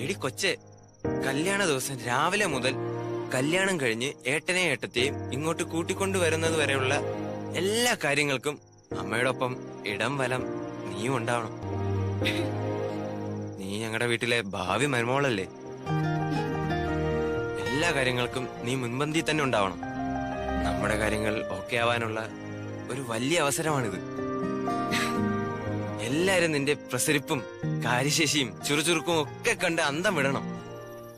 എടി കൊച്ചെ, കല്യാണ ദിവസം രാവിലെ മുതൽ കല്യാണം കഴിഞ്ഞ് ഏട്ടനെയും ഏട്ടത്തെയും ഇങ്ങോട്ട് കൂട്ടിക്കൊണ്ടുവരുന്നത് വരെയുള്ള എല്ലാ കാര്യങ്ങൾക്കും അമ്മയോടൊപ്പം ഇടം വലം നീയും ഉണ്ടാവണം. നീ ഞങ്ങളുടെ വീട്ടിലെ ഭാവി മരുമോളല്ലേ. എല്ലാ കാര്യങ്ങൾക്കും നീ മുൻപന്തി തന്നെ ഉണ്ടാവണം. നമ്മുടെ കാര്യങ്ങൾ ഓക്കെ ആവാനുള്ള ഒരു വലിയ അവസരമാണിത്. എല്ലാരും നിന്റെ പ്രസരിപ്പും കാര്യശേഷിയും ചുറുചുറുക്കും ഒക്കെ കണ്ട് അന്തം വിടണം.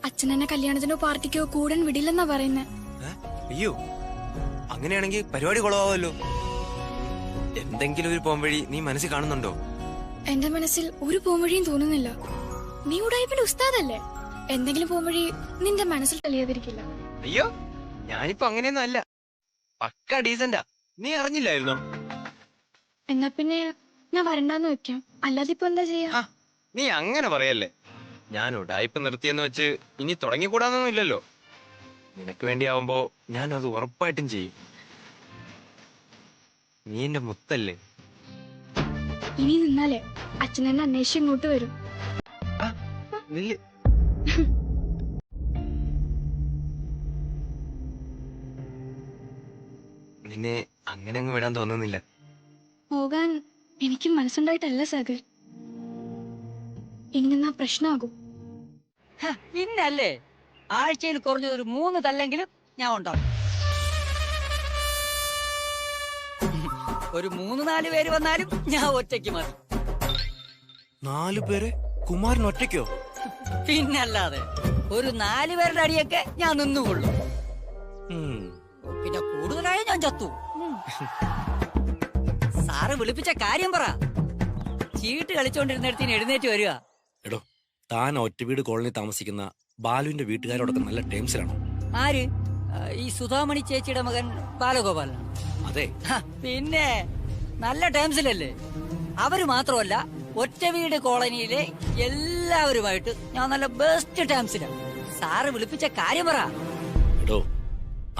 അച്ഛൻ എന്നെ കല്യാണത്തിനോ പാർട്ടിക്കോ കൂടാൻ വിടില്ലെന്നാ പറയുന്നേ. അയ്യോ, അങ്ങനെയാണെങ്കിൽ പരിപാടി കുളമാവല്ലോ. എന്തെങ്കിലും ഒരു പോംവഴി നീ മനസ്സിൽ കാണുന്നുണ്ടോ? എന്റെ മനസ്സിൽ ഒരു പോംവഴിയും തോന്നുന്നില്ല. നീ ഉടായിപ്പിന്റെ ഉസ്താദല്ലേ, എന്തെങ്കിലും പോംവഴി നിന്റെ മനസ്സിൽ തെളിയാതിരിക്കില്ല. അയ്യോ, ഞാനിപ്പോ അങ്ങനെയൊന്നും അല്ല, പക്ക ഡീസന്റാ. നീ അറിഞ്ഞില്ലായിരുന്നോ? എന്നാ പിന്നെ ഞാൻ വരണ്ടാന്ന് വെക്കാം. അല്ലാതെ ഇപ്പൊ എന്താ ചെയ്യാ? നീ അങ്ങനെ പറയല്ലേ. ഞാൻ ഉടായിപ്പ് നിർത്തിയെന്ന് വെച്ച് ഇനി തുടങ്ങിക്കൂടാന്നൊന്നും ഇല്ലല്ലോ. നിനക്ക് വേണ്ടിയാവുമ്പോ ഞാൻ അത് ഉറപ്പായിട്ടും ചെയ്യും. നീ എന്റെ മുത്തല്ലേ. ഇനി നിന്നാലേ അച്ഛൻ എന്നെ അന്വേഷിച്ച് ഇങ്ങോട്ട് വരും. നിന്നെ അങ്ങനെ അങ്ങ് വിടാൻ തോന്നുന്നില്ല. പോകാൻ എനിക്ക് മനസ്സുണ്ടായിട്ടല്ല സാഗർ. ഇനി നിന്നാ പ്രശ്നമാകും. പിന്നല്ലേ, ആഴ്ചയിൽ കുറഞ്ഞത് ഒരു 3 തല്ലെങ്കിലും ഞാൻ ഉണ്ടാവും. ഒരു 3-4 പേര് വന്നാലും ഞാൻ ഒറ്റയ്ക്ക് മതി. 4 പേര് കുമാരൻ ഒറ്റയ്ക്കോ? പിന്നല്ലാതെ ഒരു 4 പേരുടെ അടിയൊക്കെ ഞാൻ നിന്നുകൊള്ളും. പിന്നെ കൂടുതലായ ഞാൻ ചത്തു. സാറ് വിളിപ്പിച്ച കാര്യം പറ. ചീട്ട് കളിച്ചോണ്ടിരുന്നിടത്തിന് എഴുന്നേറ്റ് വരിക. എടോ, താൻ ഒറ്റ വീട് കോളനി താമസിക്കുന്ന ബാലുവിന്റെ വീട്ടുകാരോടൊക്കെ നല്ല ടേംസിലാണോ? ആര്? ഈ സുധാമണി ചേച്ചിയുടെ മകൻ ബാലഗോപാലൻ. അതെ. പിന്നെ നല്ല ടേംസിലല്ലേ. അവര് മാത്രമല്ല, ഒറ്റ വീട് കോളനിയിലെ എല്ലാവരുമായിട്ട് ഞാൻ നല്ല ബെസ്റ്റ് ടേംസിലാണ്. സാറ് വിളിപ്പിച്ച കാര്യം പറ. എടോ,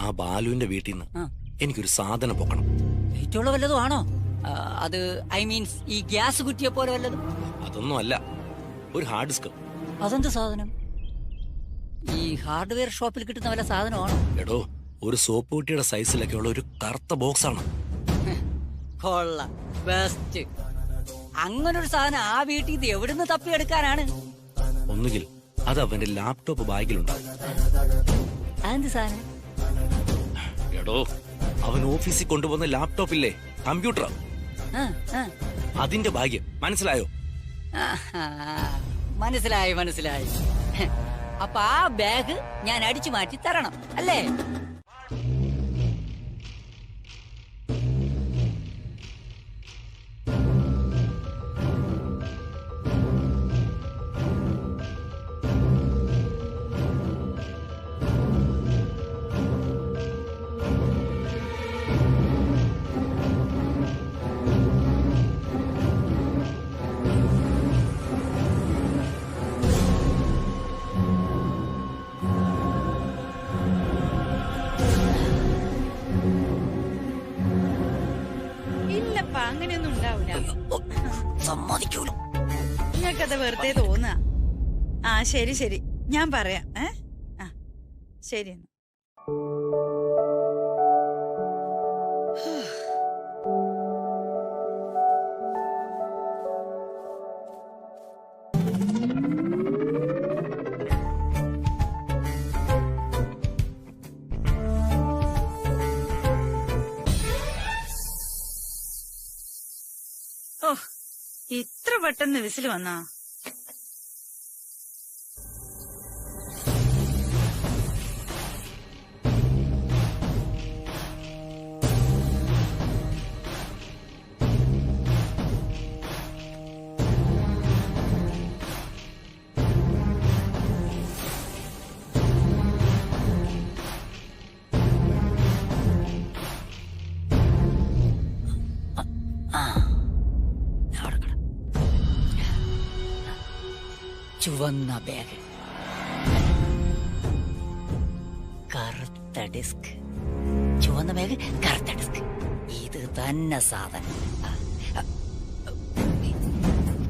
ആ ബാലുവിന്റെ വീട്ടിൽ നിന്ന് എനിക്കൊരു സാധനം പൊക്കണം. വെയിറ്റുള്ള വല്ലതും ആണോ? അത് ഐ മീൻസ് ഈ ഗ്യാസ് കുറ്റിയെ പോലെ വല്ലതും? അതൊന്നും അല്ല, ഒരു ഹാർഡ് ഡിസ്ക്. അതെന്ത് സാധനം? ഈ ഹാർഡ്വെയർ ഷോപ്പിൽ കിട്ടുന്ന വല്ല സാധനമാണോ? എടോ, ഒരു സോപ്പ് കുട്ടിയുടെ സൈസിലൊക്കെ ഉള്ള ഒരു കറുത്ത ബോക്സ് ആണ്. കൊള്ളാം, ബെസ്റ്റ്. അങ്ങനൊരു സാധനം ആ വീട്ടിൽ ഇത് എവിടുന്ന് തപ്പിയെടുക്കാനാണ്? ഒന്നുകിൽ അത് അവന്റെ ലാപ്ടോപ്പ് ബാഗിലുണ്ടാവും. അതെന്ത് സാധനം? എടോ, അവൻ ഓഫീസിൽ കൊണ്ടുപോകുന്ന ലാപ്ടോപ്പ് ഇല്ലേ, കമ്പ്യൂട്ടർ, അതിന്റെ ഭാഗ്യം. മനസ്സിലായോ? മനസ്സിലായി മനസ്സിലായി. അപ്പൊ ആ ബാഗ് ഞാൻ അടിച്ചു മാറ്റി തരണം അല്ലേ? അങ്ങനെയൊന്നും ഉണ്ടാവില്ല. സമ്മതിക്കൂല. നിങ്ങൾക്കത് വെറുതെ തോന്നുക. ആ ശരി ശരി, ഞാൻ പറയാം. ആ ശരി. ഇത്ര പെട്ടെന്ന് വിസിൽ വന്നാ? ചുവന്ന ബാഗ്, കറുത്ത ഡിസ്ക്. ചുവന്ന ബാഗ്, കറുത്ത ഡിസ്ക്, ഇത് തന്നെ സാധനം.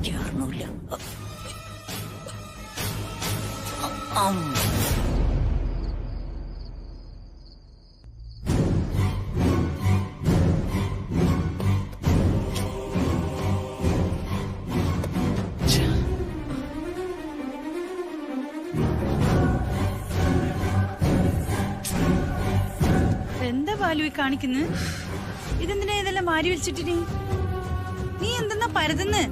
കേറണില്ല. എന്താ ബാലു ഈ കാണിക്കുന്നു? ഇതെന്തിനാ ഇതെല്ലാം മാരി വലിച്ചിട്ടിനി? നീ എന്തെന്നാ പരതുന്ന്?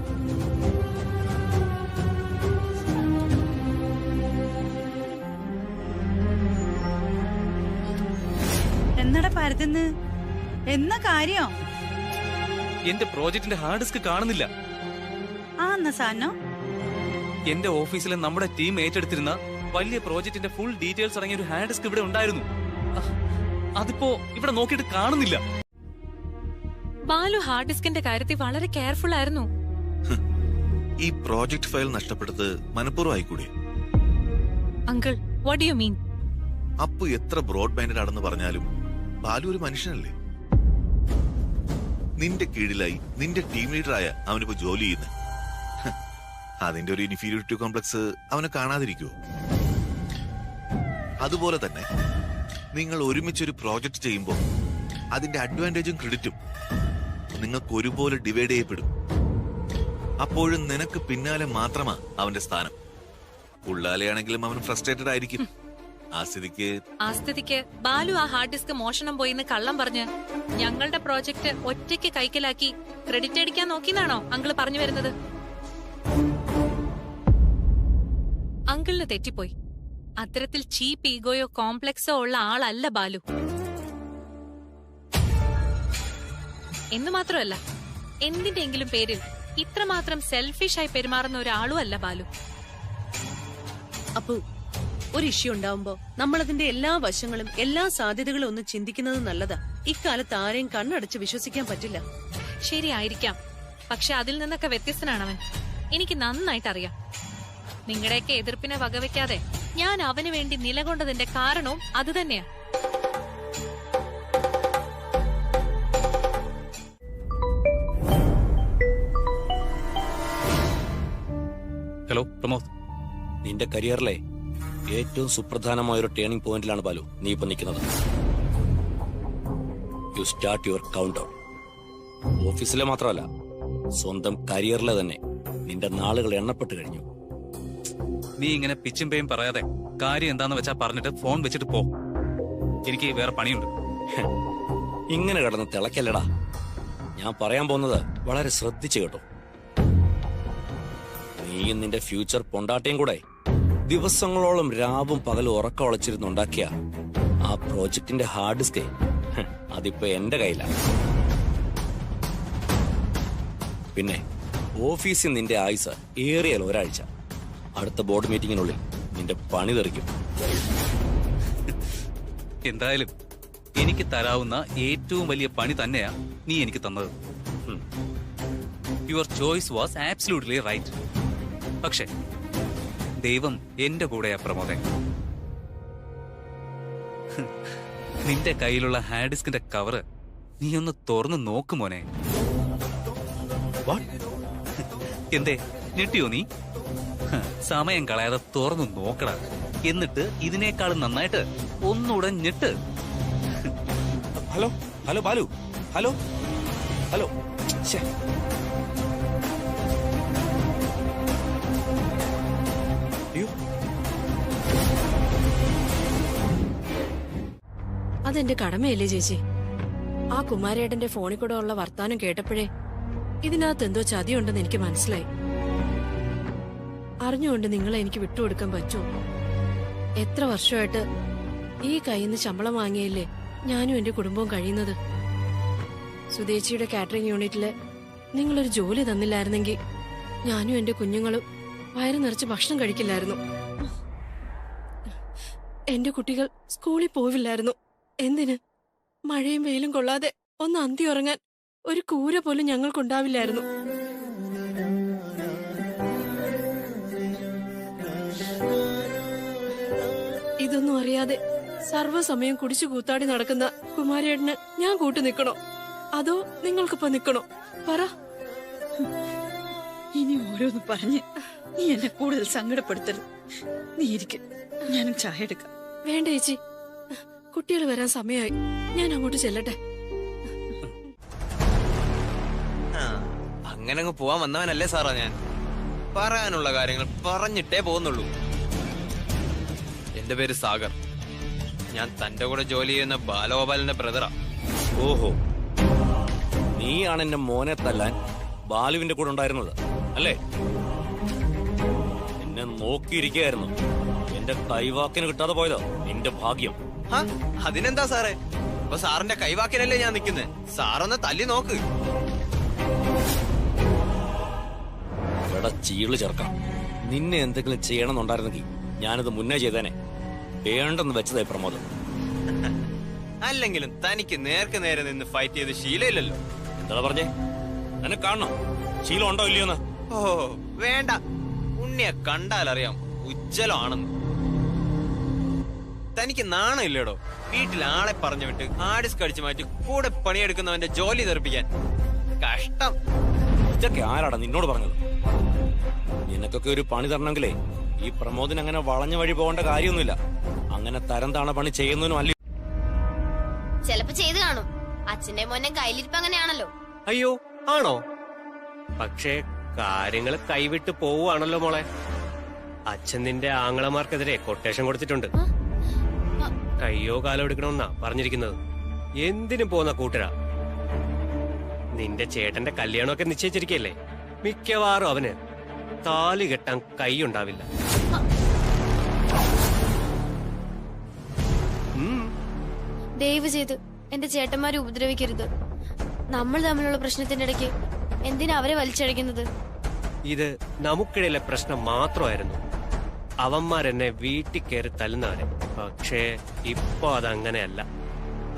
എന്നടാ പരതുന്ന്? എന്നാ കാര്യം? എന്റെ പ്രോജക്റ്റിന്റെ ഹാർഡ് ഡിസ്ക് കാണുന്നില്ല. ആ എന്നാ സാധനം? എന്റെ ഓഫീസിലെ നമ്മുടെ ടീം ഏറ്റെടുത്തിരുന്ന വലിയ പ്രോജക്റ്റിന്റെ ഫുൾ ഡീറ്റെയിൽസ് അടങ്ങിയ ഒരു ഹാർഡ് ഡിസ്ക് ഇവിടെ ഉണ്ടായിരുന്നു. അതിപ്പോ ഇവിടെ നോക്കിയിട്ട് കാണുന്നില്ല. ബാലു ഹാർഡ് ഡിസ്കിന്റെ കാര്യത്തിൽ വളരെ കെയർഫുൾ ആയിരുന്നു. ഈ പ്രോജക്ട് ഫയൽ നഷ്ടപ്പെട്ടത് മനഃപൂർവ്വം ആയിക്കൂടെ? Uncle, what do you mean? Appu എത്ര ബ്രോഡ് മൈൻഡഡ് ആണെന്ന് പറഞ്ഞാലും ബാലു ഒരു മനുഷ്യനല്ലേ? നിന്റെ കീഴിലായി നിന്റെ ടീം ലീഡറായ അവനിപ്പോ ജോലി ചെയ്യുന്നത്. അതിന്റെ ഒരു ഇൻഫീരിയോറിറ്റി കോംപ്ലക്സ് അവനെ കാണാതിരിക്കുവോ? അതുപോലെ തന്നെ നിങ്ങൾ ഒരുമിച്ചൊരു പ്രോജക്ട് ചെയ്യുമ്പോൾ അതിന്റെ അഡ്വാൻറ്റേജും ക്രെഡിറ്റും നിങ്ങൾക്ക് ഒരുപോലെ ഡിവൈഡ് ചെയ്യപ്പെടും. അപ്പോഴും നിനക്ക് പിന്നാലെ മാത്രമാ അവന്റെ സ്ഥാനം. ഉള്ളാലെയാണെങ്കിലും അവൻ ഫ്രസ്ട്രേറ്റഡ് ആയിരിക്കും. ആ സ്ഥിതിക്ക് ബാലു ആ ഹാർഡ് ഡിസ്ക് മോഷണം പോയിന്ന് കള്ളം പറഞ്ഞ് ഞങ്ങളുടെ പ്രോജക്റ്റ് ഒറ്റയ്ക്ക് കൈക്കലാക്കി ക്രെഡിറ്റ് അടിക്കാൻ നോക്കിന്നാണോ അങ്കിള് പറഞ്ഞു വരുന്നത്? അങ്കിളിന് തെറ്റിപ്പോയി. അത്തരത്തിൽ ചീപ്പ് ഈഗോയോ കോംപ്ലക്സോ ഉള്ള ആളല്ല ബാലു. എന്ന് മാത്രമല്ല, എന്തിന്റെങ്കിലും പേരിൽ ഇത്രമാത്രം സെൽഫിഷായി പെരുമാറുന്ന ഒരാളും അല്ല ബാലു. അപ്പു, ഒരു ഇഷ്യൂ ഉണ്ടാവുമ്പോ നമ്മൾ അതിന്റെ എല്ലാ വശങ്ങളും എല്ലാ സാധ്യതകളും ഒന്ന് ചിന്തിക്കുന്നത് നല്ലതാ. ഇക്കാലത്ത് ആരെയും കണ്ണടച്ച് വിശ്വസിക്കാൻ പറ്റില്ല. ശരിയായിരിക്കാം, പക്ഷെ അതിൽ നിന്നൊക്കെ വ്യത്യസ്തനാണവൻ. എനിക്ക് നന്നായിട്ട് അറിയാം. നിങ്ങളുടെയൊക്കെ എതിർപ്പിനെ വകവെക്കാതെ ഞാൻ അവന് വേണ്ടി നിലകൊണ്ടതിന്റെ കാരണവും അതുതന്നെയാ. ഹലോ പ്രമോദ്, നിന്റെ കരിയറിലെ ഏറ്റവും സുപ്രധാനമായ ഒരു ടേണിംഗ് പോയിന്റിലാണ് ബാലു നീ ഇപ്പൊ നിൽക്കുന്നത്. You start your count down. ഓഫീസിലെ മാത്രമല്ല, സ്വന്തം കരിയറിലെ തന്നെ നിന്റെ നാളുകൾ എണ്ണപ്പെട്ട് കഴിഞ്ഞു. നീ ഇങ്ങനെ പിച്ചും പേയും പറയാതെ കാര്യം എന്താന്ന് വെച്ചാ പറഞ്ഞിട്ട് ഫോൺ വെച്ചിട്ട് പോ. എനിക്ക് വേറെ പണിയുണ്ട്. ഇങ്ങനെ കിടന്ന് തിളക്കല്ലടാ. ഞാൻ പറയാൻ പോകുന്നത് വളരെ ശ്രദ്ധിച്ചു കേട്ടോ. നീയും നിന്റെ ഫ്യൂച്ചർ പൊണ്ടാട്ടയും കൂടെ ദിവസങ്ങളോളം രാവും പകലും ഉറക്കം ഒളച്ചിരുന്നുണ്ടാക്കിയ ആ പ്രോജക്റ്റിന്റെ ഹാർഡ് ഡിസ്ക് അതിപ്പോ എന്റെ കയ്യിലാണ്. പിന്നെ ഓഫീസിൽ നിന്റെ ആയുസ് ഏറിയാൽ ഒരാഴ്ച. അടുത്ത ബോർഡ് മീറ്റിംഗിനുള്ളിൽ നിന്റെ പണി തെറിക്കും. എന്തായാലും എനിക്ക് തരാവുന്ന ഏറ്റവും വലിയ പണി തന്നെയാ നീ എനിക്ക് തന്നത്. Your choice was absolutely right. പക്ഷെ ദൈവം എന്റെ കൂടെയാ പ്രമോദേ. നിന്റെ കയ്യിലുള്ള ഹാർഡ് ഡിസ്കിന്റെ കവറ് നീ ഒന്ന് തുറന്ന് നോക്കുമോനെ. എന്തേ ഞെട്ടിയോ നീ? സമയം കളയാതെ തുറന്നു നോക്കടാ. എന്നിട്ട് ഇതിനേക്കാളും നന്നായിട്ട് ഒന്നുകൂടെ ഞെട്ട്. Hello hello Balu, hello hello. അതെന്റെ കടമയല്ലേ ചേച്ചി? ആ കുമാരേട്ടന്റെ ഫോണിൽ കൂടെ ഉള്ള വർത്താനം കേട്ടപ്പോഴേ ഇതിനകത്ത് എന്തോ ചതിയുണ്ടെന്ന് എനിക്ക് മനസ്സിലായി. അറിഞ്ഞുകൊണ്ട് നിങ്ങളെ എനിക്ക് വിട്ടുകൊടുക്കാൻ പറ്റുമോ? എത്ര വർഷമായിട്ട് ഈ കയ്യിൽ നിന്ന് ശമ്പളം വാങ്ങിയില്ലേ ഞാനും എന്റെ കുടുംബവും കഴിയുന്നത്. സുദേശിയുടെ കാറ്ററിംഗ് യൂണിറ്റില് നിങ്ങളൊരു ജോലി തന്നില്ലായിരുന്നെങ്കിൽ ഞാനും എന്റെ കുഞ്ഞുങ്ങളും വയറ് നിറച്ച് ഭക്ഷണം കഴിക്കില്ലായിരുന്നു. എന്റെ കുട്ടികൾ സ്കൂളിൽ പോവില്ലായിരുന്നു. എന്തിന്? മഴയും വെയിലും കൊള്ളാതെ ഒന്ന് അന്തി ഉറങ്ങാൻ ഒരു കൂര പോലും ഞങ്ങൾക്കുണ്ടാവില്ലായിരുന്നു. ഇതൊന്നും അറിയാതെ സർവ്വസമയം കുടിച്ചു കൂത്താടി നടക്കുന്ന കുമാരേട്ടന് ഞാൻ കൂട്ടു നിൽക്കണോ അതോ നിങ്ങൾക്കിപ്പോ നിൽക്കണോ? പറ. ഇനി ഓരോന്ന് പറഞ്ഞ് നീ എന്നെ കൂടുതൽ സങ്കടപ്പെടുത്തരുത്. നീ ഇരിക്കും, ഞാനും ചായ എടുക്കാം. വേണ്ട ചേച്ചി, കുട്ടികൾ വരാൻ സമയമായി. ഞാൻ അങ്ങോട്ട് ചെല്ലട്ടെ. അങ്ങനെ അങ്ങ് പോവാൻ വന്നവനല്ലേ സാറാ ഞാൻ. പറയാനുള്ള കാര്യങ്ങൾ പറഞ്ഞിട്ടേ പോകുന്നുള്ളൂ. എന്റെ പേര് സാഗർ. ഞാൻ തന്റെ കൂടെ ജോലി ചെയ്യുന്ന ബാലഗോപാലന്റെ ബ്രദറാ. ഓഹോ, നീയാണ് എന്റെ മോനെ തല്ലാൻ ബാലുവിന്റെ കൂടെ ഉണ്ടായിരുന്നത് അല്ലേ? എന്നെ നോക്കിയിരിക്കുകയായിരുന്നു. എന്റെ കൈവാക്കിന് കിട്ടാതെ പോയതോ നിന്റെ ഭാഗ്യം. അതിനെന്താ സാറേ, അപ്പൊ സാറിന്റെ കൈവാക്കിനല്ലേ ഞാൻ നിൽക്കുന്നത്. സാറൊന്ന് തല്ലി നോക്ക്. ഇവിടെ ചീള് ചേർക്കാം. നിന്നെ എന്തെങ്കിലും ചെയ്യണമെന്നുണ്ടായിരുന്നെങ്കിൽ ഞാനത് മുന്നേ ചെയ്തേനെ. വേണ്ടെന്ന് വെച്ചതായി പ്രമോദം. അല്ലെങ്കിലും തനിക്ക് നേർക്ക് നേരെ നിന്ന് ഫൈറ്റ് ചെയ്ത് ശീലമില്ലല്ലോ. എന്താ പറഞ്ഞേ? എന്നെ കാണണം, ശീലം ഉണ്ടോ ഇല്ലയോന്ന്? ഓ വേണ്ട, ഉണ്ണിയെ കണ്ടാലറിയാം ഉജ്ജ്വലമാണെന്ന്. തനിക്ക് നാണമില്ലേടോ വീട്ടിൽ ആളെ പറഞ്ഞു വിട്ട് ഹാർഡിസ്ക് അടിച്ചു മാറ്റി കൂടെ പണിയെടുക്കുന്നവന്റെ ജോലി തെറിപ്പിക്കാൻ? കഷ്ടം. ഇതൊക്കെ ആരാടാ നിന്നോട് പറഞ്ഞത്? നിനക്കൊക്കെ ഒരു പണി തരണമെങ്കിലേ ഈ പ്രമോദിന് അങ്ങനെ വളഞ്ഞ വഴി പോകേണ്ട കാര്യമൊന്നുമില്ല. അങ്ങനെ തരം താണ പണി ചെയ്യുന്നതിനും അല്ല. ചിലപ്പോ ചെയ്ത് കാണും. അച്ഛന്റെ മോനെ കയ്യിലിരിപ്പ് അങ്ങനെയാണല്ലോ. അയ്യോ ആണോ? പക്ഷേ കാര്യങ്ങൾ കൈവിട്ട് പോവുകയാണല്ലോ മോളെ. അച്ഛൻ നിന്റെ ആങ്ങളമാർക്കെതിരെ കൊട്ടേഷൻ കൊടുത്തിട്ടുണ്ട്. കയ്യോ കാലോ എടുക്കണമെന്നാ പറഞ്ഞിരിക്കുന്നത്. എന്തിനും പോകുന്ന കൂട്ടരാ. നിന്റെ ചേട്ടന്റെ കല്യാണമൊക്കെ നിശ്ചയിച്ചിരിക്കല്ലേ. മിക്കവാറും അവന് താലി കെട്ടാൻ കൈയുണ്ടാവില്ല. ദയവ് ചെയ്ത് എന്റെ ചേട്ടന്മാരെ ഉപദ്രവിക്കരുത്. നമ്മൾ തമ്മിലുള്ള പ്രശ്നത്തിന്റെ ഇടയ്ക്ക് എന്തിനാ അവരെ വലിച്ചഴക്കുന്നത്? ഇത് നമുക്കിടയിലെ പ്രശ്നം മാത്രമായിരുന്നു. അവന്മാരെന്നെ വീട്ടിൽ കയറി തല്ലുന്നവരെ. പക്ഷേ ഇപ്പൊ അതങ്ങനെയല്ല.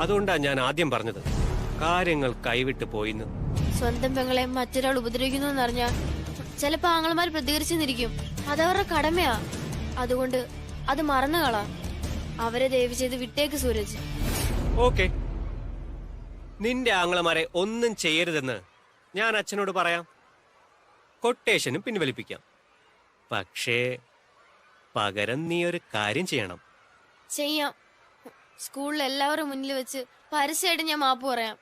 അതുകൊണ്ടാ ഞാൻ ആദ്യം പറഞ്ഞത് കാര്യങ്ങൾ കൈവിട്ട് പോയിന്ന്. സ്വന്തം പെങ്ങളെ മറ്റൊരാൾ ഉപദ്രവിക്കുന്നു എന്നറിഞ്ഞാൽ ചിലപ്പോ ആങ്ങളമാർ പ്രതികരിച്ചെന്നിരിക്കും. അതവരുടെ കടമയാ. അതുകൊണ്ട് അത് മറന്നുകളാ. അവരെ ദയവ് ചെയ്ത് വിട്ടേക്ക് സൂരജ്. ഓക്കെ, നിന്റെ ആങ്ങളമാരെ ഒന്നും ചെയ്യരുതെന്ന് ഞാൻ അച്ഛനോട് പറയാം. കൊട്ടേഷനും പിൻവലിപ്പിക്കാം. പക്ഷേ പകരം നീ ഒരു കാര്യം ചെയ്യണം. ചെയ്യാം. സ്കൂളിൽ എല്ലാവരും മുന്നിൽ വെച്ച് പരസ്യമായിട്ട് ഞാൻ മാപ്പ് പറയാം.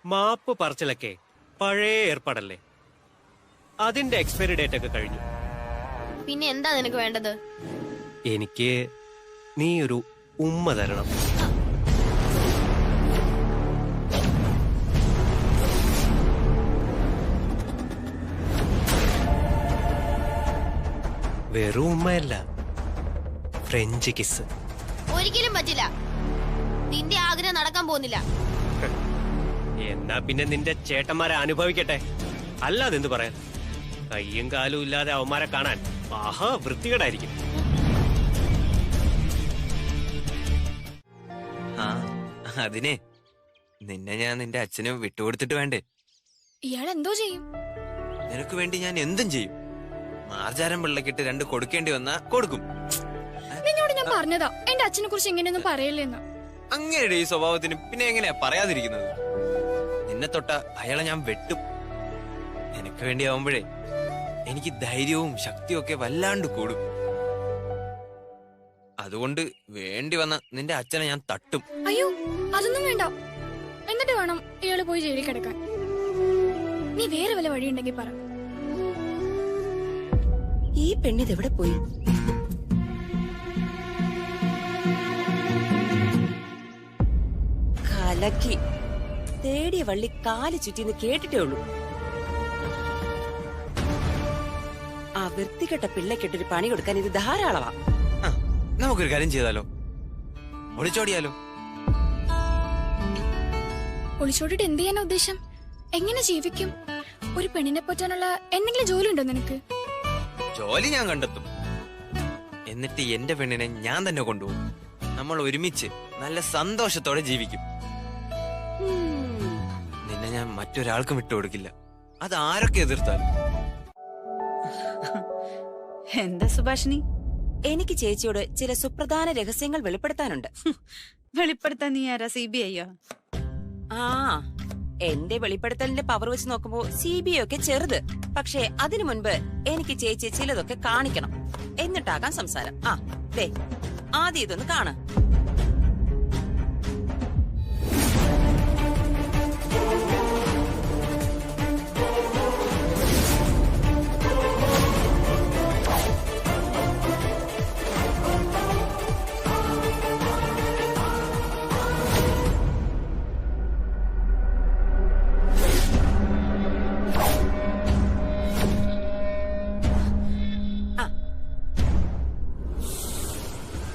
മാപ്പ് പറച്ചിലൊക്കെ പഴയ ഏർപ്പാടല്ലേ. അതിന്റെ എക്സ്പയറി ഡേറ്റ് ഒക്കെ കഴിഞ്ഞു. പിന്നെ എന്താ നിനക്ക് വേണ്ടത്? എനിക്ക് നീ ഒരു ഉമ്മ തരണം. വെറും ഉമ്മയല്ല, ഫ്രഞ്ച് കിസ്. ഒരിക്കലും പറ്റില്ല. നിന്റെ ആഗ്രഹം നടക്കാൻ പോകുന്നില്ല. എന്നാ പിന്നെ നിന്റെ ചേട്ടന്മാരെ അനുഭവിക്കട്ടെ. അല്ലാതെ എന്ത് പറയാൻ? കയ്യും കാലും ഇല്ലാതെ അവന്മാരെ കാണാൻ മഹാ വൃത്തികേടായിരിക്കും. അതിനെ നിന്നെ ഞാൻ നിന്റെ അച്ഛന് വിട്ടുകൊടുത്തിട്ട് വേണ്ടേ? ഇയാൾ എന്തോ ചെയ്യും? നിനക്ക് വേണ്ടി ഞാൻ എന്തും ചെയ്യും. മാർജാരം പിള്ളക്കിട്ട് 2 കൊടുക്കേണ്ടി വന്നാ കൊടുക്കും. നിന്നോട് ഞാൻ പറഞ്ഞതാ എന്റെ അച്ഛനെ കുറിച്ച് ഇങ്ങനെയൊന്നും പറയല്ലെന്ന്. അങ്ങനെയുടെ ഈ സ്വഭാവത്തിന് പിന്നെ എങ്ങനെയാ പറയാതിരിക്കുന്നത്? നിന്നെ തൊട്ട അയാളെ ഞാൻ വെട്ടും. നിനക്ക് വേണ്ടി ആവുമ്പോഴേ എനിക്ക് ധൈര്യവും ശക്തിയും ഒക്കെ വല്ലാണ്ട് കൂടും. അതുകൊണ്ട് വേണ്ടി വന്ന നിന്റെ അച്ഛനെ ഞാൻ തട്ടും. അയ്യോ, അതൊന്നും വേണ്ട. എന്നിട്ട് വേണം ഇയാള് പോയി ജയിലിൽ കിടക്കാൻ. നീ വേറെ വല്ല വഴിയുണ്ടെങ്കിൽ പറ. ഈ പെണ്ണിതെവിടെ പോയി? കലക്കി. തേടിയ വള്ളി കാല് ചുറ്റിന്ന് കേട്ടിട്ടേ ഉള്ളൂ. ആ വൃത്തികെട്ട പിള്ളക്കെട്ടൊരു പണി കൊടുക്കാൻ ഇത് ധാരാളമാ. നമുക്കൊരു കാര്യം ചെയ്താലോ? ഒളിച്ചോടിയാലോ? ഒളിച്ചോടിട്ട് എന്ത് ചെയ്യാനാ ഉദ്ദേശം? എങ്ങനെ ജീവിക്കും? ഒരു പെണ്ണിനെ പറ്റാനുള്ള എന്തെങ്കിലും ജോലി ഉണ്ടോ നിനക്ക്? ജോലി ഞാൻ കണ്ടെത്തും. എന്നിട്ട് എന്റെ പെണ്ണിനെ ഞാൻ തന്നെ കൊണ്ടുപോകും. നമ്മൾ ഒരുമിച്ച് നല്ല സന്തോഷത്തോടെ ജീവിക്കും. നിന്നെ ഞാൻ മറ്റൊരാൾക്കും വിട്ടുകൊടുക്കില്ല. അത് ആരൊക്കെ എതിർത്താലും. എന്താ സുഭാഷിണി? എനിക്ക് ചേച്ചിയോട് ചില സുപ്രധാന രഹസ്യങ്ങൾ വെളിപ്പെടുത്താനുണ്ട്. വെളിപ്പെടുത്താൻ നീ ആരാ? CBI യോ? ആ, എന്റെ വെളിപ്പെടുത്തലിന്റെ പവർ വെച്ച് നോക്കുമ്പോ CBI ഒക്കെ ചെറുത്. പക്ഷേ അതിനു മുൻപ് എനിക്ക് ചേച്ചി ചിലതൊക്കെ കാണിക്കണം. എന്നിട്ടാകാം സംസാരം. ദേ ആദ്യം ഇതൊന്ന് കാണാം.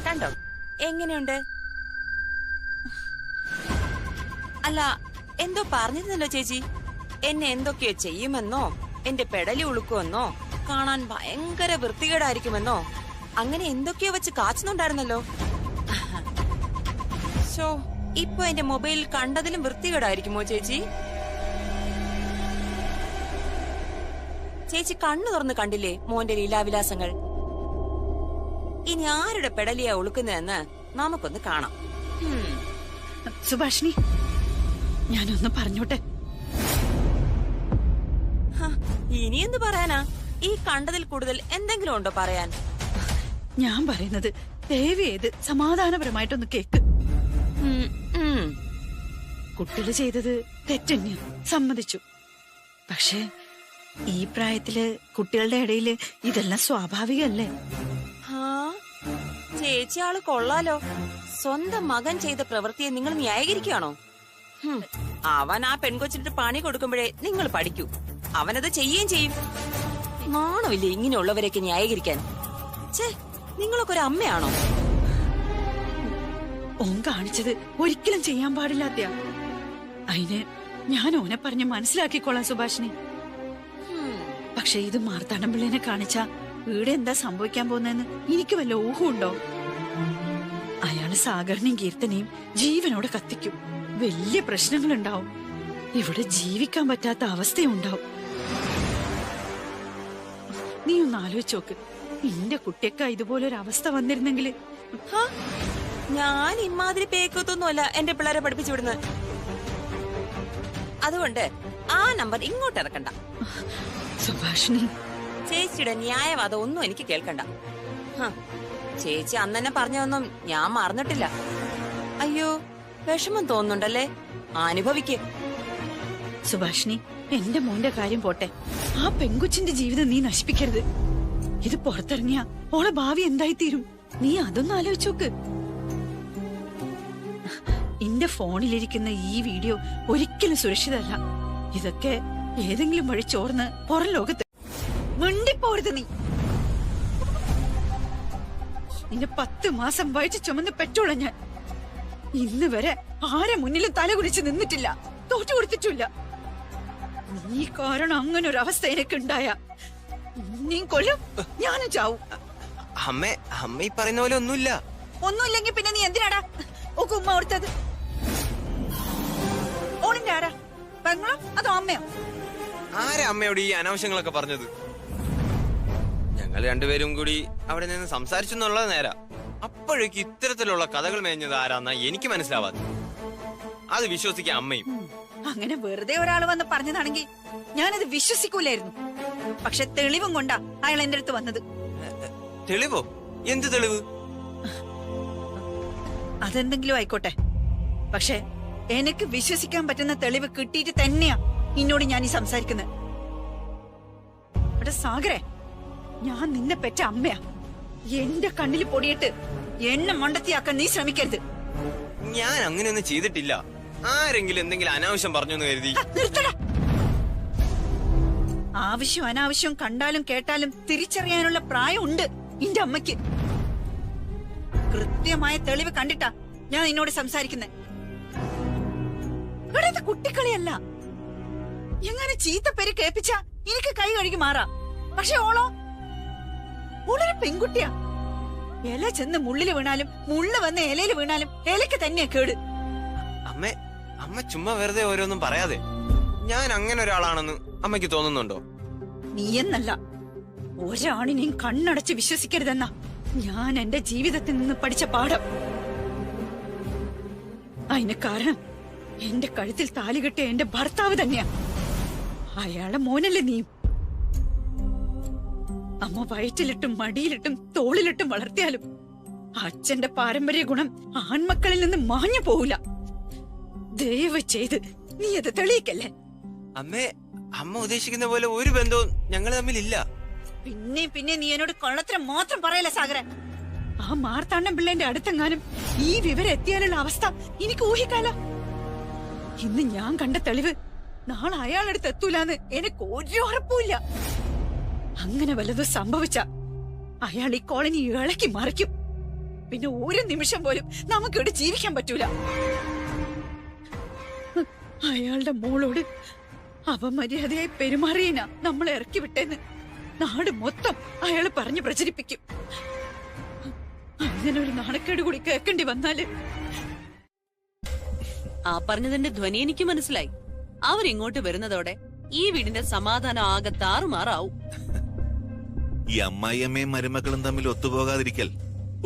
കണ്ടോ എങ്ങനെയുണ്ട്? അല്ല എന്തോ പറഞ്ഞിരുന്നല്ലോ ചേച്ചി, എന്നെ എന്തൊക്കെയോ ചെയ്യുമെന്നോ, എന്റെ പെടലി ഉളുക്കുമെന്നോ, കാണാൻ ഭയങ്കര വൃത്തികേടായിരിക്കുമെന്നോ, അങ്ങനെ എന്തൊക്കെയോ വെച്ച് കാച്ചുന്നുണ്ടായിരുന്നല്ലോ. ശോ, ഇപ്പൊ എന്റെ മൊബൈലിൽ കണ്ടതിലും വൃത്തികേടായിരിക്കുമോ ചേച്ചി? ചേച്ചി കണ്ണു തുറന്ന് കണ്ടില്ലേ മോന്റെ ലീലാവിലാസങ്ങൾ? ഇനി ആരുടെ പെടലിയാ ഒളുക്കുന്നതെന്ന് നമുക്കൊന്ന് കാണാം. സുഭാഷിണി, ഞാനൊന്ന് പറഞ്ഞോട്ടെ. ഇനി എന്ത് പറയാനാ? ഈ കണ്ടതിൽ കൂടുതൽ എന്തെങ്കിലും ഉണ്ടോ പറയാൻ? ഞാൻ പറയുന്നത് ദയവ് ചെയ്ത് സമാധാനപരമായിട്ടൊന്ന് കേക്ക്. കുട്ടികൾ ചെയ്തത് തെറ്റന്യ സമ്മതിച്ചു. പക്ഷേ ഈ പ്രായത്തില് കുട്ടികളുടെ ഇടയില് ഇതെല്ലാം സ്വാഭാവികല്ലേ? ചേച്ചി ആള് കൊള്ളാലോ. സ്വന്തം മകൻ ചെയ്ത പ്രവൃത്തിയെ നിങ്ങൾ ന്യായീകരിക്കുകയാണോ? അവൻ ആ പെൺകൊച്ചിട്ട് പണി കൊടുക്കുമ്പോഴേ നിങ്ങൾ പഠിക്കൂ. അവനത് ചെയ്യുകയും ചെയ്യും. നാണമില്ലേ ഇങ്ങനെയുള്ളവരെയൊക്കെ ന്യായീകരിക്കാൻ? ഛേ, നിങ്ങളൊക്കെ ഒരു അമ്മയാണോ? ഓൻ കാണിച്ചത് ഒരിക്കലും ചെയ്യാൻ പാടില്ലാത്ത. അതിന് ഞാൻ ഓനെ പറഞ്ഞ് മനസ്സിലാക്കിക്കോളാം സുഭാഷിണി. പക്ഷെ ഇത് മാർത്താണ്ഡപിള്ളിനെ കാണിച്ച ഇവിടെ എന്താ സംഭവിക്കാൻ പോകുന്നതെന്ന് എനിക്ക് വല്ല ഊഹമുണ്ടോ? അയാള് സാഗറിനെയും കീർത്തനെയും ജീവനോടെ കത്തിക്കും. വലിയ പ്രശ്നങ്ങളുണ്ടാവും. ഇവിടെ ജീവിക്കാൻ പറ്റാത്ത അവസ്ഥയുണ്ടാവും. നീ ഒന്ന് ആലോചിച്ചോക്ക്, നിന്റെ കുട്ടിയൊക്കെ ഇതുപോലൊരു അവസ്ഥ വന്നിരുന്നെങ്കിൽ. ഞാൻ ഇമാതിരി പേക്കൊത്തൊന്നുമല്ല എന്റെ പിള്ളേരെ പഠിപ്പിച്ചു വിടുന്നത്. അതുകൊണ്ട് ആ നമ്പർ ഇങ്ങോട്ട് ഇറക്കണ്ട. സുഭാഷിണി, ചേച്ചിയുടെ ന്യായവാദം ഒന്നും എനിക്ക് കേൾക്കണ്ട. ചേച്ചി അന്ന് തന്നെ പറഞ്ഞതൊന്നും ഞാൻ മറന്നിട്ടില്ല. അയ്യോ, വിഷമം തോന്നുന്നുണ്ടല്ലേ? അനുഭവിക്ക്. സുഭാഷിണി, എന്റെ മോന്റെ കാര്യം പോട്ടെ, ആ പെൺകുച്ചിന്റെ ജീവിതം നീ നശിപ്പിക്കരുത്. ഇത് പുറത്തിറങ്ങിയ ഓളെ ഭാവി എന്തായിത്തീരും? നീ അതൊന്നും ആലോചിച്ചോക്ക്. എന്റെ ഫോണിലിരിക്കുന്ന ഈ വീഡിയോ ഒരിക്കലും സുരക്ഷിതല്ല. ഇതൊക്കെ ഏതെങ്കിലും വഴി ചോർന്ന് പുറം ലോകത്ത് മിണ്ടിപ്പോരുത്. നീ നിന്റെ 10 മാസം വയറ്റ് ചുമന്ന് പെട്ടോള ഞാൻ. ഇന്ന് വരെ ആരെ മുന്നിലും തലകുനിച്ച് നിന്നിട്ടില്ല, തോറ്റു കൊടുത്തിട്ടില്ല. നീ കാരണം അങ്ങനെ ഒരു അവസ്ഥ എനിക്കുണ്ടായ നീ കൊല്ലും, ഞാനും ചാവും. അമ്മ ഈ പറയുന്ന പോലെ ഒന്നുമില്ല. ഒന്നുമില്ലെങ്കിൽ പിന്നെ നീ എന്തിനാടാ ഓക്ക് ഉമ്മ കൊടുത്തത്? ഓളിന്റെ ആരാ, പെങ്ങളോ അതോ അമ്മയോ? ആരാ അമ്മയോട് ഈ അനാവശ്യങ്ങളൊക്കെ പറഞ്ഞത്? ഞങ്ങൾ രണ്ടുപേരും കൂടി അവിടെ നിന്ന് സംസാരിച്ചു എന്നുള്ളത് നേരാ. അപ്പോഴേക്ക് ഇത്തരത്തിലുള്ള കഥകൾ മേഞ്ഞത് ആരാന്നാ എനിക്ക് മനസ്സിലാവാതെ. അത് വിശ്വസിക്കാൻ അമ്മയും. അങ്ങനെ വെറുതെ ഒരാൾ വന്ന് പറഞ്ഞതാണെങ്കിൽ ഞാനത് വിശ്വസിക്കൂലായിരുന്നു. പക്ഷെ തെളിവും കൊണ്ടാ അയാൾ എന്റെ അടുത്ത് വന്നത്. തെളിവോ? എന്ത് തെളിവ്? അതെന്തെങ്കിലും ആയിക്കോട്ടെ, പക്ഷെ എനിക്ക് വിശ്വസിക്കാൻ പറ്റുന്ന തെളിവ് കിട്ടിയിട്ട് തന്നെയാ നിന്നോട് ഞാൻ ഈ സംസാരിക്കുന്നത്. സാഗരേ, ഞാൻ നിന്നെ പെറ്റ അമ്മയാ. എന്റെ കണ്ണിൽ പൊടിയിട്ട് എന്നെ മണ്ടത്തിയാക്കാൻ നീ ശ്രമിക്കരുത്. ഞാൻ അങ്ങനെയൊന്നും ചെയ്തിട്ടില്ല. ആരെങ്കിലും എന്തെങ്കിലും അനാവശ്യം പറഞ്ഞു എന്ന് കരുതി. നിർത്തടാ. ആവശ്യം അനാവശ്യം കണ്ടാലും കേട്ടാലും തിരിച്ചറിയാനുള്ള പ്രായമുണ്ട് എന്റെ അമ്മയ്ക്ക്. കൃത്യമായ തെളിവ് കണ്ടിട്ടാ ഞാൻ നിന്നോട് സംസാരിക്കുന്നത്. ഇവിടെ ഇത് കുട്ടിക്കളിയല്ല. എങ്ങനെ ചീത്തപ്പേര് കേൾപ്പിച്ച എനിക്ക് കൈ കഴുകി മാറാം. പക്ഷെ ഓളൊരു പെൺകുട്ടിയാ. ഇല ചെന്ന് മുള്ളില് വീണാലും മുള്ളു വന്ന് ഇലയിൽ വീണാലും ഇലക്ക് തന്നെയാ കേട്. അമ്മ ചുമ്മാ വെറുതെ ഓരോന്നും പറയാതെ. ഞാൻ അങ്ങനെ ഒരാളാണെന്ന് അമ്മയ്ക്ക് തോന്നുന്നുണ്ടോ? നീയെന്നല്ല, ഒരാണിനെയും കണ്ണടച്ച് വിശ്വസിക്കരുതെന്ന ഞാൻ എന്റെ ജീവിതത്തിൽ നിന്ന് പഠിച്ച പാഠം. അതിന് കാരണം എന്റെ കഴുത്തിൽ താലി കെട്ടിയ എന്റെ ഭർത്താവ് തന്നെയാ. അയാളെ മോനല്ലേ നീയും? അമ്മ വയറ്റിലിട്ടും മടിയിലിട്ടും തോളിലിട്ടും വളർത്തിയാലും അച്ഛന്റെ പാരമ്പര്യ ഗുണം ആൺമക്കളിൽ നിന്ന് മാഞ്ഞു പോവില്ല. ദയവ് ചെയ്ത് നീ അത് തെളിയിക്കല്ലേ. അമ്മേ, അമ്മ ഉദ്ദേശിക്കുന്ന പോലെ ഒരു ബന്ധവും ഞങ്ങൾ തമ്മിലില്ല. പിന്നെ നീ എന്നോട് കൊള്ളത്തരം മാത്രം പറയല സാഗരൻ. ആ മാർത്താണ്ഡം പിള്ളേന്റെ അടുത്തെങ്ങാനും ഈ വിവരം എത്തിയാലുള്ള അവസ്ഥ എനിക്ക് ഊഹിക്കാലോ. ഇന്ന് ഞാൻ കണ്ട തെളിവ് നാളെ അയാളടുത്ത് എത്തൂലെന്ന് എനിക്ക് ഒരു ഉറപ്പുമില്ല. അങ്ങനെ വല്ലതും സംഭവിച്ച അയാൾ ഈ കോളനി ഇളക്കി മറിക്കും. പിന്നെ ഒരു നിമിഷം പോലും നമുക്കിവിടെ ജീവിക്കാൻ പറ്റൂല. അയാളുടെ മോളോട് അപമര്യാദയായി പെരുമാറിയനാ നമ്മളെ ഇറക്കി വിട്ടേന്ന് നാട് മൊത്തം അയാള് പറഞ്ഞു പ്രചരിപ്പിക്കും. അങ്ങനെ ഒരു നാണക്കേട് കൂടി കേൾക്കേണ്ടി വന്നാല്. ആ പറഞ്ഞതിന്റെ ധ്വനി എനിക്ക് മനസ്സിലായി. അവരിങ്ങോട്ട് വരുന്നതോടെ ഈ വീടിന്റെ സമാധാനം ആകെ താറുമാറാവും. ഈ അമ്മായിയമ്മയും മരുമക്കളും തമ്മിൽ ഒത്തുപോകാതിരിക്കൽ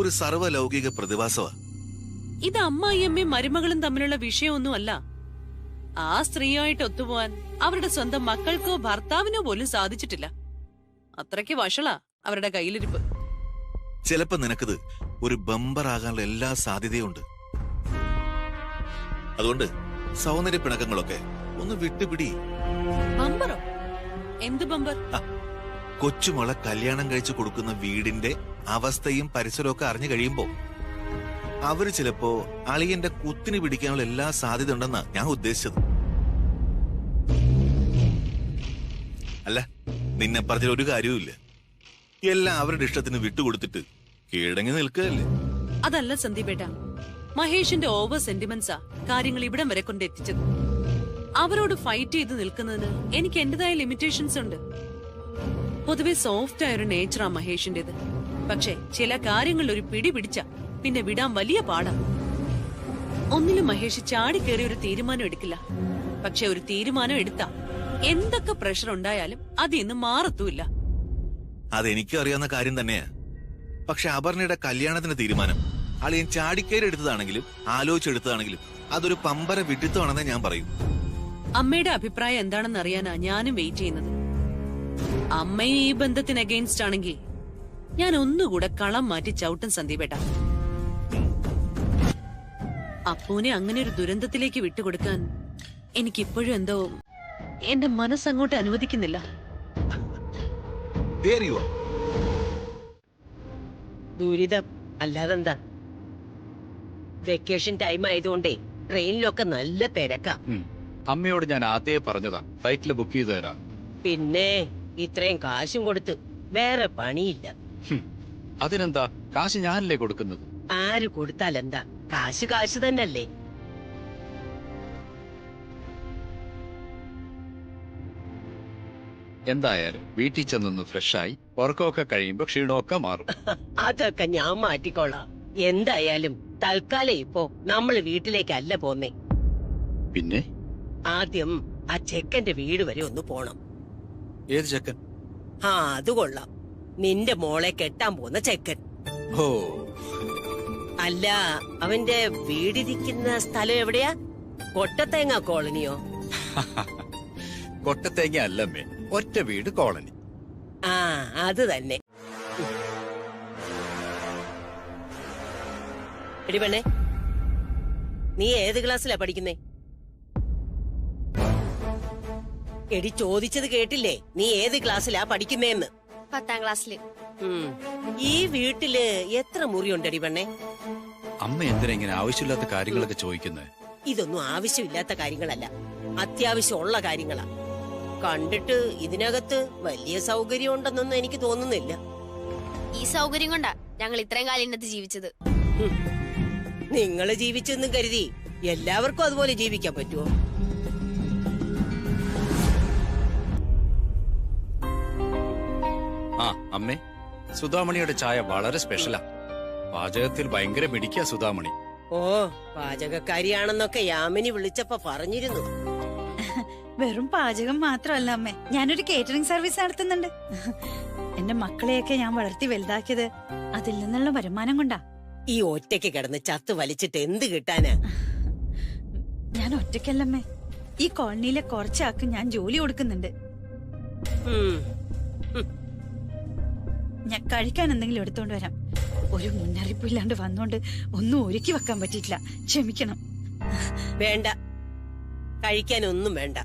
ഒരു സർവ്വലൗകിക പ്രതിഭാസമാ. ഇത് അമ്മായിയമ്മയും മരുമകളും തമ്മിലുള്ള വിഷയമൊന്നുമല്ല. ആ സ്ത്രീയായിട്ട് ഒത്തുപോവാൻ അവരുടെ സ്വന്തം മക്കൾക്കോ ഭർത്താവിനോ പോലും സാധിച്ചിട്ടില്ല. അത്രയ്ക്ക് വഷളാ അവരുടെ കയ്യിലിരിപ്പ്. ചിലപ്പോ നിനക്കത് ഒരു ബമ്പർ ആകാനുള്ള എല്ലാ സാധ്യതയുണ്ട്. അതുകൊണ്ട് സൗന്ദര്യ പിണക്കങ്ങളൊക്കെ ഒന്ന് വിട്ടുപിടി. ബമ്പറോ? എന്ത് ബമ്പർ? കൊച്ചുമോളെ കല്യാണം കഴിച്ചു കൊടുക്കുന്ന വീടിന്റെ അവസ്ഥയും പരിസരവും ഒക്കെ അറിഞ്ഞു കഴിയുമ്പോ അവര് ചിലപ്പോ അളിയന്റെ കുത്തിന് പിടിക്കാനുള്ള എല്ലാ സാധ്യത ഉണ്ടെന്നാ ഞാൻ ഉദ്ദേശിച്ചത്. അല്ല, നിന്നെ പറഞ്ഞ ഒരു കാര്യവുമില്ല. എല്ലാം അവരുടെ ഇഷ്ടത്തിന് വിട്ടുകൊടുത്തിട്ട് കീഴടങ്ങി നിൽക്കുകയല്ലേ. അതല്ല സന്ദീപേട്ട, മഹേഷിന്റെ ഓവർ സെന്റിമെന്റ്സാ കാര്യങ്ങൾ ഇവിടം വരെ കൊണ്ടെത്തിച്ചത്. അവരോട് ഫൈറ്റ് ചെയ്ത് നിൽക്കുന്നതിന് എനിക്ക് എന്റേതായ ലിമിറ്റേഷൻസ് ഉണ്ട്. പൊതുവെ സോഫ്റ്റ് ആയ ഒരു നേച്ചറാ മഹേഷിന്റേത്. പക്ഷെ ചില കാര്യങ്ങളിൽ ഒരു പിടി പിടിച്ച പിന്നെ വിടാൻ വലിയ പാടാ. ഒന്നിലും മഹേഷ് ചാടിക്കേറി ഒരു തീരുമാനം എടുക്കില്ല. പക്ഷെ ഒരു തീരുമാനം എടുത്താ എന്തൊക്കെ പ്രഷർ ഉണ്ടായാലും അതിന്ന് മാറത്തുമില്ല. അതെനിക്കും അറിയാവുന്ന കാര്യം തന്നെയാ. പക്ഷെ അപർണയുടെ കല്യാണത്തിന്റെ തീരുമാനം അളിയൻ ചാടിക്കയറി എടുത്തതാണെങ്കിലും ആലോചിച്ചെടുത്തതാണെങ്കിലും അതൊരു പമ്പര വിഡിത്തമാണെന്നേ ഞാൻ പറയൂ. അമ്മയുടെ അഭിപ്രായം എന്താണെന്ന് അറിയാനാ ഞാനും വെയിറ്റ് ചെയ്യുന്നത്. അമ്മയും ഈ ബന്ധത്തിന് അഗെയിൻസ്റ്റ് ആണെങ്കിൽ ഞാൻ ഒന്നുകൂടെ കളം മാറ്റി ചവിട്ടും സന്ദീപേട്ട. അപ്പൂനെ അങ്ങനെ ഒരു ദുരന്തത്തിലേക്ക് വിട്ടുകൊടുക്കാൻ എനിക്കിപ്പോഴും എന്തോ എന്റെ മനസ്സങ്ങോട്ട് അനുവദിക്കുന്നില്ല. ദുരിതം അല്ലാതെന്താ. വെക്കേഷൻ ടൈം ആയതുകൊണ്ടേ ട്രെയിനിലൊക്കെ നല്ല തിരക്കാ. അമ്മയോട് ഞാൻ ആദ്യമേ പറഞ്ഞതാ ഫ്ലൈറ്റില് ബുക്ക് ചെയ്തു തരാം. പിന്നെ ഇത്രയും കാശും കൊടുത്ത് വേറെ പണിയില്ല. അതിനെന്താ, കാശ് ഞാനല്ലേ കൊടുക്കുന്നത്. ആര് കൊടുത്താലെന്താ, കാശ് കാശ് തന്നെയല്ലേ. എന്തായാലും വീട്ടിൽ ചെന്നൊന്ന് ഫ്രഷായി ഉറക്കമൊക്കെ കഴിയുമ്പോ ക്ഷീണമൊക്കെ മാറും. അതൊക്കെ ഞാൻ മാറ്റിക്കോളാം. എന്തായാലും തൽക്കാലം ഇപ്പോ നമ്മള് വീട്ടിലേക്കല്ല പോന്നേ. പിന്നെ ആദ്യം ആ ചെക്കന്റെ വീട് വരെ ഒന്ന് പോണം. ഏത് ചെക്കൻ? ആ, അത് കൊള്ളാം. നിന്റെ മോളെ കെട്ടാൻ പോകുന്ന ചെക്കൻ. ഓ, അല്ല, അവന്റെ വീടിരിക്കുന്ന സ്ഥലം എവിടെയാ? കൊട്ടത്തേങ്ങ കോളനിയോ? കൊട്ടത്തേങ്ങ അല്ലമ്മേ, ഒറ്റ വീട് കോളനി. ആ, അത് തന്നെ. എടി പെണ്ണേ, നീ ഏത് ക്ലാസ്സിലാ പഠിക്കുന്നേ? എടി ചോദിച്ചത് കേട്ടില്ലേ? നീ ഏത് ക്ലാസ്സിലാ പഠിക്കുന്നേന്ന്? 10ാം ക്ലാസ്സില്. ഈ വീട്ടില് എത്ര മുറിയുണ്ടടി പെണ്ണേ? അമ്മ എന്തിനാ ഇങ്ങനെ ആവശ്യമില്ലാത്ത കാര്യങ്ങളൊക്കെ ചോദിക്കുന്നത്? ഇതൊന്നും ആവശ്യമില്ലാത്ത കാര്യങ്ങളല്ല, അത്യാവശ്യമുള്ള കാര്യങ്ങളാ. കണ്ടിട്ട് ഇതിനകത്ത് വലിയ സൗകര്യം ഉണ്ടെന്നൊന്നും എനിക്ക് തോന്നുന്നില്ല. ഈ സൗകര്യം കൊണ്ടാ ഞങ്ങൾ ഇത്രയും കാലം ഇന്നത്തെ ജീവിച്ചത്. നിങ്ങള് ജീവിച്ചെന്നും കരുതി എല്ലാവർക്കും അതുപോലെ ജീവിക്കാൻ പറ്റുമോ? ആ അമ്മേ, സുധാമണിയുടെ ചായ വളരെ സ്പെഷ്യലാ. പാചകത്തിൽ ഭയങ്കര മിടിക്കാ സുധാമണി. ഓ, പാചകക്കാരിയാണെന്നൊക്കെ യാമിനി വിളിച്ചപ്പോ പറഞ്ഞിരുന്നു. വെറും പാചകം മാത്രമല്ല അമ്മേ, ഞാനൊരു കേറ്ററിംഗ് സർവീസ് നടത്തുന്നുണ്ട്. എന്റെ മക്കളെയൊക്കെ ഞാൻ വളർത്തി വലുതാക്കിയത് അതിൽ നിന്നുള്ള വരുമാനം കൊണ്ടാ. ഈ ഒറ്റയ്ക്ക് കിടന്ന് ചത്ത് വലിച്ചിട്ട് എന്ത് കിട്ടാനാ? ഞാൻ ഞാൻ ഒറ്റയ്ക്കല്ലമ്മേ. ഈ കോളനിയിലെ കുറച്ചാൾക്ക് ഞാൻ ജോലി കൊടുക്കുന്നുണ്ട്. ഞാൻ കഴിക്കാൻ എന്തെങ്കിലും എടുത്തോണ്ട് വരാം. ഒരു മുന്നറിയിപ്പ് ഇല്ലാണ്ട് വന്നോണ്ട് ഒന്നും ഒരുക്കി വെക്കാൻ പറ്റിയിട്ടില്ല, ക്ഷമിക്കണം. വേണ്ട, കഴിക്കാനൊന്നും വേണ്ട.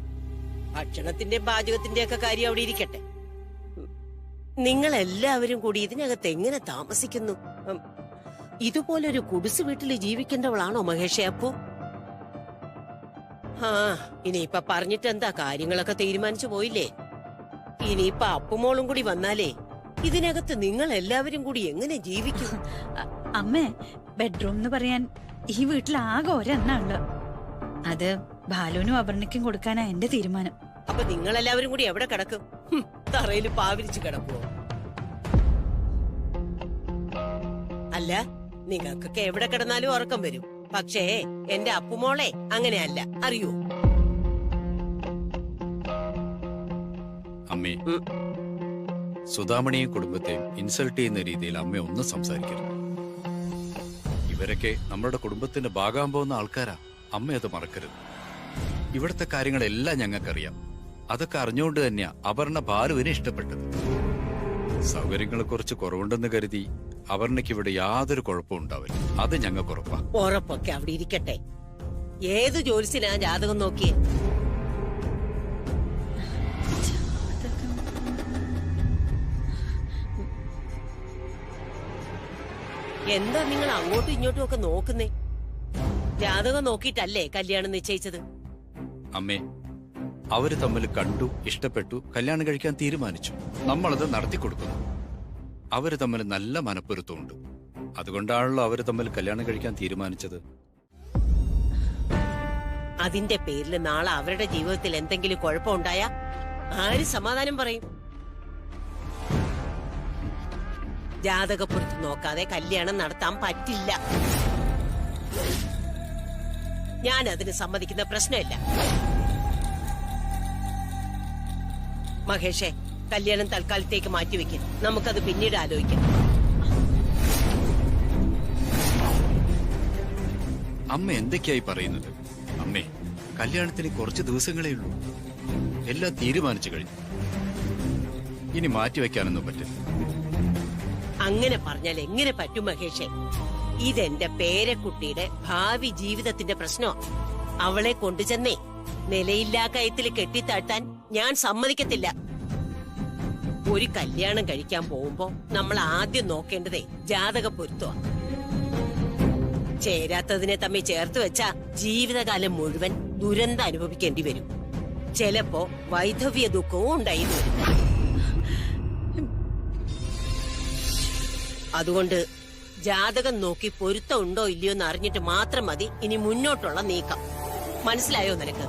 ഭക്ഷണത്തിന്റെ പാചകത്തിന്റെ ഒക്കെ കാര്യം അവിടെ ഇരിക്കട്ടെ. നിങ്ങൾ എല്ലാവരും കൂടി ഇതിനകത്ത് എങ്ങനെ താമസിക്കുന്നു? ഇതുപോലൊരു കുടിസ് വീട്ടിൽ ജീവിക്കേണ്ടവളാണോ മഹേഷേ അപ്പു? ആ, ഇനിയിപ്പൊ പറഞ്ഞിട്ട് എന്താ, കാര്യങ്ങളൊക്കെ തീരുമാനിച്ചു പോയില്ലേ? ഇനിയിപ്പൊ അപ്പുമോളും കൂടി വന്നാലേ ഇതിനകത്ത് നിങ്ങൾ എല്ലാവരും കൂടി എങ്ങനെ ജീവിക്കും? അമ്മേ, ബെഡ്റൂം എന്ന് പറയാൻ ഈ വീട്ടിൽ ആകെ ഒരെണ്ണുള്ളു. അത് ബാലുവിനും അപർണയ്ക്കും കൊടുക്കാനാ എന്റെ തീരുമാനം. അപ്പൊ നിങ്ങൾ എല്ലാവരും കൂടി എവിടെ കിടക്കും? തറയിൽ പാവിരിച്ച് കിടക്കുവോ? അല്ല, നിങ്ങൾക്കൊക്കെ എവിടെ കിടന്നാലും ഉറക്കം വരും. പക്ഷേ എന്റെ അപ്പുമോളെ അങ്ങനെയല്ല, അറിയൂ? അമ്മേ, സുധാമണിയും കുടുംബത്തെയും ഇൻസൾട്ട് ചെയ്യുന്ന രീതിയിൽ അമ്മ ഒന്നും സംസാരിക്കരുത്. ഇവരൊക്കെ നമ്മുടെ കുടുംബത്തിന്റെ ഭാഗാൻ പോകുന്ന ആൾക്കാരാ. അമ്മ അത് മറക്കരുത്. ഇവിടുത്തെ കാര്യങ്ങളെല്ലാം ഞങ്ങൾക്കറിയാം. അതൊക്കെ അറിഞ്ഞുകൊണ്ട് തന്നെയാ അപർണ ബാലുവിനെ ഇഷ്ടപ്പെട്ടത്. സൗകര്യങ്ങൾ കുറച്ച് കുറവുണ്ടെന്ന് കരുതി അപർണയ്ക്ക് ഇവിടെ യാതൊരു കുഴപ്പവും ഉണ്ടാവില്ല. അത് ഞങ്ങൾക്ക് ഉറപ്പാ. ഉറപ്പൊക്കെ അവിടെ ഇരിക്കട്ടെ. ഏത് ജോലിസിനാ ജാതകം നോക്കിയേ? എന്താ നിങ്ങൾ അങ്ങോട്ടും ഇങ്ങോട്ടും ഒക്കെ നോക്കുന്നേ? ജാതകം നോക്കിയിട്ടല്ലേ കല്യാണം നിശ്ചയിച്ചത്? അമ്മേ, അവര് തമ്മിൽ കണ്ടു, ഇഷ്ടപ്പെട്ടു, കല്യാണം കഴിക്കാൻ തീരുമാനിച്ചു. നമ്മളത് നടത്തി കൊടുക്കുന്നു. അവര് തമ്മിൽ നല്ല മനപ്പൊരുത്തമുണ്ട്. അതുകൊണ്ടാണല്ലോ അവര് തമ്മിൽ കല്യാണം കഴിക്കാൻ തീരുമാനിച്ചത്. അതിന്റെ പേരിൽ നാളെ അവരുടെ ജീവിതത്തിൽ എന്തെങ്കിലും കുഴപ്പമുണ്ടായാ ആര് സമാധാനം പറയും? ജാതകപ്പുറത്ത് നോക്കാതെ കല്യാണം നടത്താൻ പറ്റില്ല. ഞാൻ അതിന് സമ്മതിക്കുന്ന പ്രശ്നമില്ല. മഹേഷേ, കല്യാണം തൽക്കാലത്തേക്ക് മാറ്റിവെക്കും. നമുക്കത് പിന്നീട് ആലോചിക്കാം. അമ്മ എന്തൊക്കെയായി പറയുന്നത്? അമ്മേ, കല്യാണത്തിന് കുറച്ച് ദിവസങ്ങളേ ഉള്ളൂ. എല്ലാം തീരുമാനിച്ചു കഴിഞ്ഞു. ഇനി മാറ്റിവെക്കാനൊന്നും പറ്റില്ല. അങ്ങനെ പറഞ്ഞാൽ എങ്ങനെ പറ്റും മഹേഷേ? ഇതെന്റെ പേരക്കുട്ടിയുടെ ഭാവി ജീവിതത്തിന്റെ പ്രശ്നമാ. അവളെ കൊണ്ടുചെന്നേ നിലയില്ലാ കയത്തിൽ കെട്ടിത്താഴ്ത്താൻ ഞാൻ സമ്മതിക്കത്തില്ല. ഒരു കല്യാണം കഴിക്കാൻ പോകുമ്പോ നമ്മൾ ആദ്യം നോക്കേണ്ടതേ ജാതക പൊരുത്തമാണ്. ചേരാത്തതിനെ തമ്മിൽ ചേർത്ത് വെച്ചാ ജീവിതകാലം മുഴുവൻ ദുരന്തം അനുഭവിക്കേണ്ടി വരും. ചിലപ്പോ വൈധവ്യ ദുഃഖവും ഉണ്ടായിരുന്നു വരും. അതുകൊണ്ട് ജാതകം നോക്കി പൊരുത്തം ഉണ്ടോ ഇല്ലയോ എന്ന് അറിഞ്ഞിട്ട് മാത്രം മതി ഇനി മുന്നോട്ടുള്ള നീക്കം. മനസ്സിലായോ നിനക്ക്?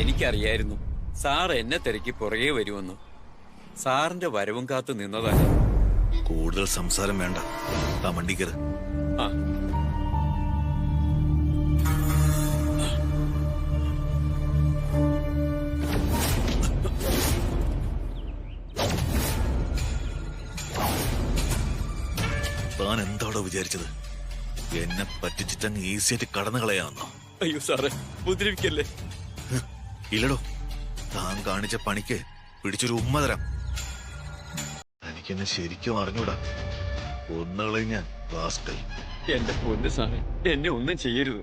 എനിക്കറിയായിരുന്നു സാർ എന്നെ തിരക്കി പുറകെ വരുമെന്ന്. സാറിന്റെ വരവും കാത്തു നിന്നതാണ്. കൂടുതൽ സംസാരം വേണ്ട. ആ വണ്ടിക്കര്. ആ, താൻ എന്താണോ വിചാരിച്ചത്? എന്നെ പറ്റിച്ചിട്ടങ്ങ് ഈസിയായിട്ട് കടന്നു കളയാമെന്നോ? അയ്യോ സാറേ, ഉപദ്രവിക്കല്ലേ. ഇല്ലടോ, താൻ കാണിച്ച പണിക്ക് പിടിച്ചൊരു ഉമ്മ തരാം. എനിക്കെന്നെ ശരിക്കും അറിഞ്ഞൂടാ. ഒന്നുകളെ ഞാൻ റാസ്കൽ. എന്റെ പൊന്ന് സാറേ, എന്നെ ഒന്നും ചെയ്യരുത്.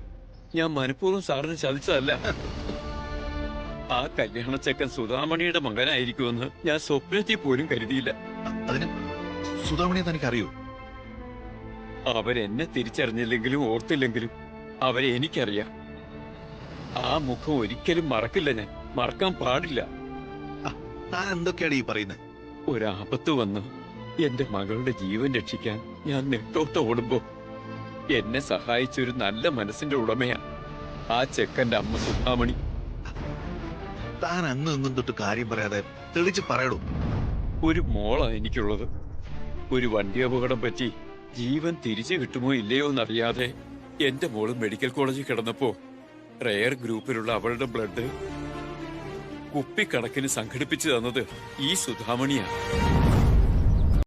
ഞാൻ മനഃപൂർവ്വം സാറിനെ ചതിച്ചതല്ല. ആ കല്യാണച്ചക്കൻ സുധാമണിയുടെ മകനായിരിക്കുമെന്ന് ഞാൻ സ്വപ്നത്തിൽ പോലും കരുതിയില്ല. അതിന് സുധാമണിയെ തനിക്കറിയൂ? അവരെന്നെ തിരിച്ചറിഞ്ഞില്ലെങ്കിലും ഓർത്തില്ലെങ്കിലും അവരെ എനിക്കറിയാം. ആ മുഖം ഒരിക്കലും മറക്കില്ല ഞാൻ. മറക്കാൻ പാടില്ല. താൻ എന്തൊക്കെയാണ് ഈ പറയുന്നത്? ഒരാപത്ത് വന്ന് എന്റെ മകളുടെ ജീവൻ രക്ഷിക്കാൻ ഞാൻ നെട്ടോട്ട് ഓടുമ്പോ എന്നെ സഹായിച്ചൊരു നല്ല മനസ്സിന്റെ ഉടമയാ ആ ചെക്കന്റെ അമ്മ സുധാമണി. താൻ അങ്ങും ഇങ്ങും തൊട്ട് കാര്യം പറയാതെ തെളിച്ച് പറയടൂ. ഒരു മോളാ എനിക്കുള്ളത്. ഒരു വണ്ടി അപകടം പറ്റി ജീവൻ തിരിച്ചു കിട്ടുമോ ഇല്ലയോ എന്നറിയാതെ എന്റെ മോള് മെഡിക്കൽ കോളേജിൽ കിടന്നപ്പോ റെയർ ഗ്രൂപ്പിലുള്ള അവളുടെ ബ്ലഡ് കുപ്പിക്കണക്കിന് സംഘടിപ്പിച്ചു തന്നത് ഈ സുധാമണിയാണ്.